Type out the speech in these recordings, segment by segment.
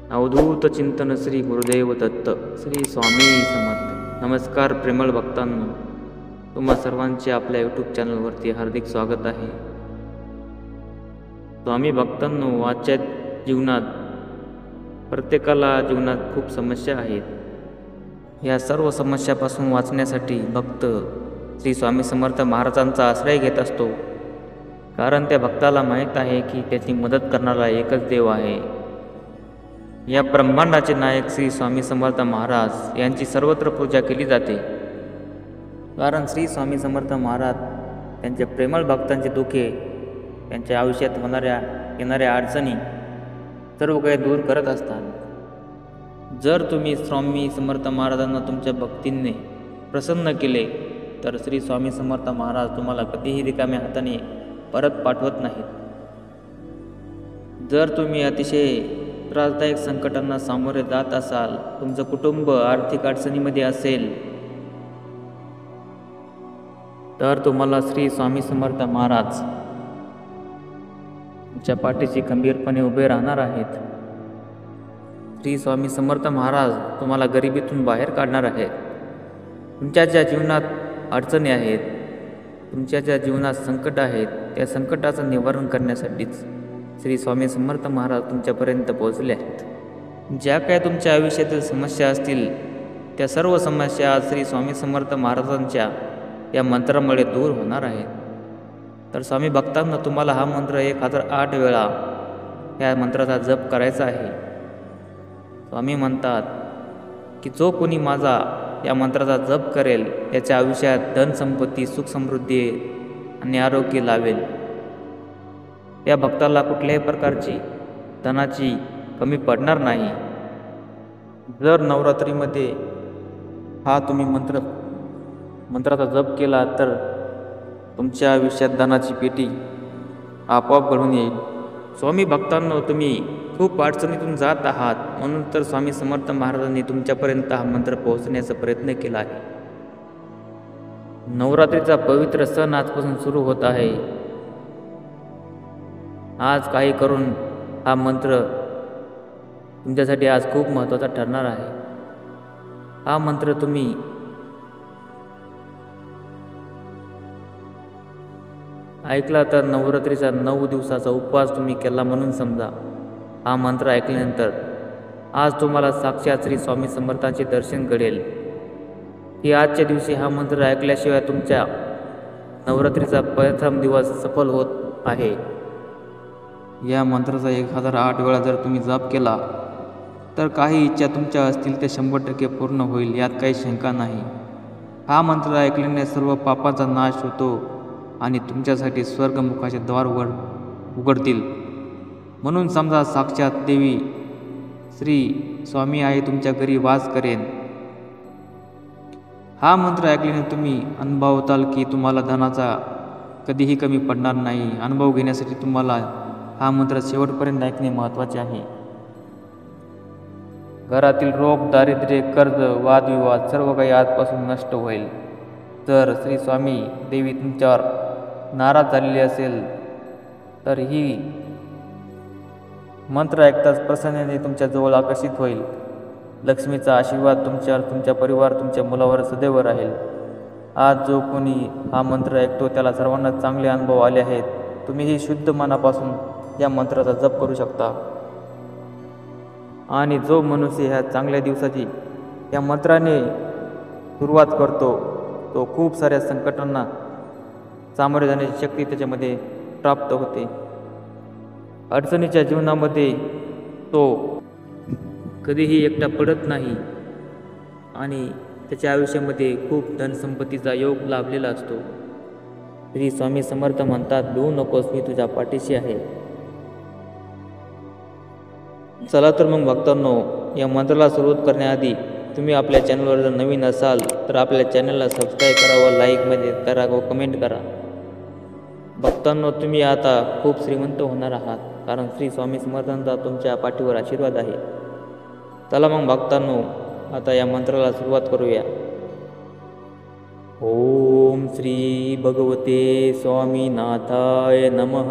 अवधूत चिंतन श्री गुरुदेव दत्त श्री स्वामी समर्थ. नमस्कार प्रेमळ भक्तांनो, तुम्हा सर्वांचे आपल्या यूट्यूब चॅनलवरती हार्दिक स्वागत आहे. स्वामी भक्तांनो, आजच्या जीवनात प्रत्येकाला जीवनात खूप समस्या आहेत. या सर्व समस्यापासून वाचण्यासाठी भक्त श्री स्वामी समर्थ महाराजांचा आश्रय घेत असतो. कारण त्या भक्ताला माहीत आहे की त्याची मदत करणारा एकच देव आहे. या ब्रह्मांडाचे नायक श्री स्वामी समर्थ महाराज यांची सर्वत्र पूजा केली जाते. कारण श्री स्वामी समर्थ महाराज त्यांच्या प्रेमळ भक्तांचे दुःखे, त्यांच्या आयुष्यात येणाऱ्या अडचणी सर्व काही दूर करत असतात. जर तुम्ही स्वामी समर्थ महाराजांना तुमच्या भक्तीने प्रसन्न केले तर श्री स्वामी समर्थ महाराज तुम्हाला कधीही रिकाम्या हाताने परत पाठवत नाहीत. जर तुम्ही अतिशय त्रासदायक संकटांना सामोरे जात असाल, तुमचं कुटुंब आर्थिक अडचणीमध्ये असेल, तर तुम्हाला श्री स्वामी समर्थ महाराज तुमच्या पाठीशी खंबीरपणे उभे राहणार आहेत. श्री स्वामी समर्थ महाराज तुम्हाला गरिबीतून बाहेर काढणार आहेत. तुमच्या ज्या जीवनात अडचणी आहेत, तुमच्या ज्या जीवनात संकट आहेत, त्या संकटाचं निवारण करण्यासाठीच श्री स्वामी समर्थ महाराज तुमच्यापर्यंत पोहोचले आहेत. ज्या काय तुमच्या आयुष्यातील समस्या असतील, त्या सर्व समस्या आज श्री स्वामी समर्थ महाराजांच्या या मंत्रामुळे दूर होणार आहेत. तर स्वामी भक्तांना तुम्हाला हा मंत्र 1008 वेळा या मंत्राचा जप करायचा आहे. स्वामी म्हणतात की जो कोणी माझा या मंत्राचा जप करेल, त्याच्या आयुष्यात धन संपत्ती, सुख समृद्धी आणि आरोग्य लावेल. त्या भक्ताला कुठल्याही प्रकारची धनाची कमी पडणार नाही. जर नवरात्रीमध्ये हा तुम्ही मंत्राचा जप केला तर तुमच्या आयुष्यात धनाची पेटी आपोआप घडून येईल. स्वामी भक्तांनो, तुम्ही खूप अडचणीतून जात आहात, म्हणून तर स्वामी समर्थ महाराजांनी तुमच्यापर्यंत हा मंत्र पोहोचण्याचा प्रयत्न केला आहे. नवरात्रीचा पवित्र सण आजपासून सुरू होत आहे. आज काही करून हा मंत्र तुमच्यासाठी आज खूप महत्त्वाचा ठरणार आहे. हा मंत्र तुम्ही ऐकला तर नवरात्रीचा 9 दिवसाचा उपवास तुम्ही केला म्हणून समजा. हा मंत्र ऐकल्यानंतर आज तुम्हाला साक्षात श्री स्वामी समर्थांचे दर्शन घडेल. की आजच्या दिवशी हा मंत्र ऐकल्याशिवाय तुमच्या नवरात्रीचा प्रथम दिवस सफल होत आहे. या मंत्राचा 1008 वेळा जर तुम्ही जप केला तर काही इच्छा तुमच्या असतील ते 100% पूर्ण होईल, यात काही शंका नाही. हा मंत्र ऐकल्याने सर्व पापाचा नाश होतो आणि तुमच्यासाठी स्वर्गमुखाचे द्वार उघडतील. म्हणून समजा साक्षात देवी श्री स्वामी आई तुमच्या घरी वास करेन. हा मंत्र ऐकल्याने तुम्ही अनुभवताल की तुम्हाला धनाचा कधीही कमी पडणार नाही. अनुभव घेण्यासाठी तुम्हाला हा मंत्र शेवटपर्यंत ऐकणे महत्त्वाचे आहे. घरातील रोग, दारिद्र्य, कर्ज, वादविवाद सर्व काही आजपासून नष्ट होईल. जर श्री स्वामी देवी तुमच्यावर नाराज झालेली असेल तर ही मंत्र ऐकताच प्रसन्नाने तुमच्या जवळ आकर्षित होईल. लक्ष्मीचा आशीर्वाद तुमच्यावर, तुमच्या परिवार, तुमच्या मुलावर सदैव राहील. आज जो कोणी हा मंत्र ऐकतो त्याला सर्वांना चांगले अनुभव आले आहेत. तुम्हीही शुद्ध मनापासून या मंत्राचा जप करू शकता. आणि जो मनुष्य ह्या चांगल्या दिवसाची या मंत्राने सुरुवात करतो, तो खूप साऱ्या संकटांना सामोरे जाण्याची शक्ती त्याच्यामध्ये प्राप्त होते. अडचणीच्या जीवनामध्ये तो कधीही एकटा पडत नाही आणि त्याच्या आयुष्यामध्ये खूप धनसंपत्तीचा योग लाभलेला असतो. श्री स्वामी समर्थ म्हणतात, भिवू नकोस, मी तुझ्या पाठीशी आहे. चला तर मग भक्तांनो, या मंत्राला सुरुवात करण्याआधी तुम्ही आपल्या चॅनलवर जर नवीन असाल तर आपल्या चॅनलला सबस्क्राईब करा व लाईकमध्ये करा व कमेंट करा. भक्तांनो, तुम्ही आता खूप श्रीमंत होणार आहात, कारण श्री स्वामी समर्थांचा तुमच्या पाठीवर आशीर्वाद आहे. चला मग भक्तांनो, आता या मंत्राला सुरुवात करूया. ओम श्री भगवते स्वामीनाथाय नमः.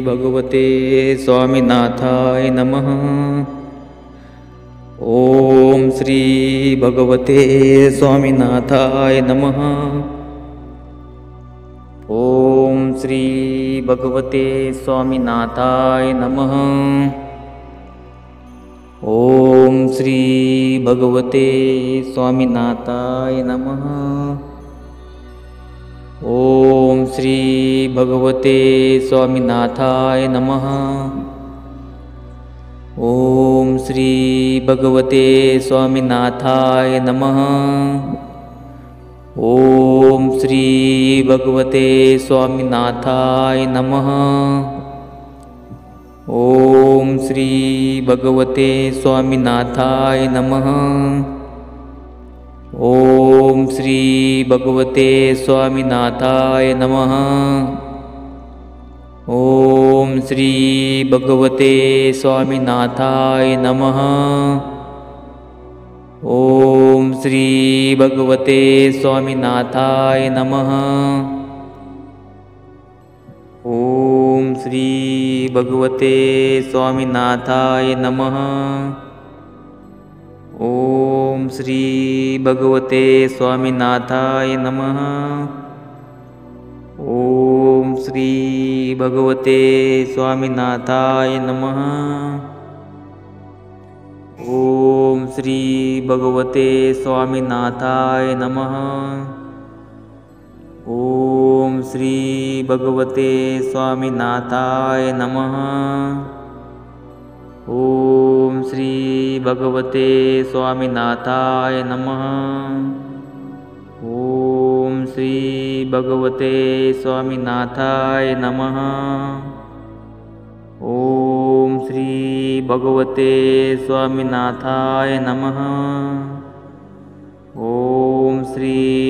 भगवते स्वामीनाथाय नमः. ओम श्री भगवते स्वामीनाथाय नमः. ओम श्री भगवते स्वामीनाथाय नमः. ओम श्री भगवते स्वामीनाथाय नमः. ओम श्री भगवते स्वामीनाथाय नमः. ओम श्री भगवते स्वामीनाथाय नमः. ओम श्री भगवते स्वामीनाथाय नमः. ओम श्री भगवते स्वामीनाथाय नमः. ओम श्री भगवते स्वामीनाथाय नमः. ओम श्री भगवते स्वामीनाथाय नमः. ओम श्री भगवते स्वामीनाथाय नमः. ओम श्री भगवते स्वामीनाथाय नमः. ओम श्री भगवते स्वामीनाथाय नमः. ओम श्री भगवते स्वामीनाथाय नमः. ओम श्री भगवते स्वामीनाथाय नमः. ओम श्री भगवते स्वामीनाथाय नमः. ओम श्री भगवते स्वामीनाथाय नमः. ओम श्री भगवते स्वामीनाथाय नमः. ओम श्री भगवते स्वामीनाथाय नमः. ओम श्री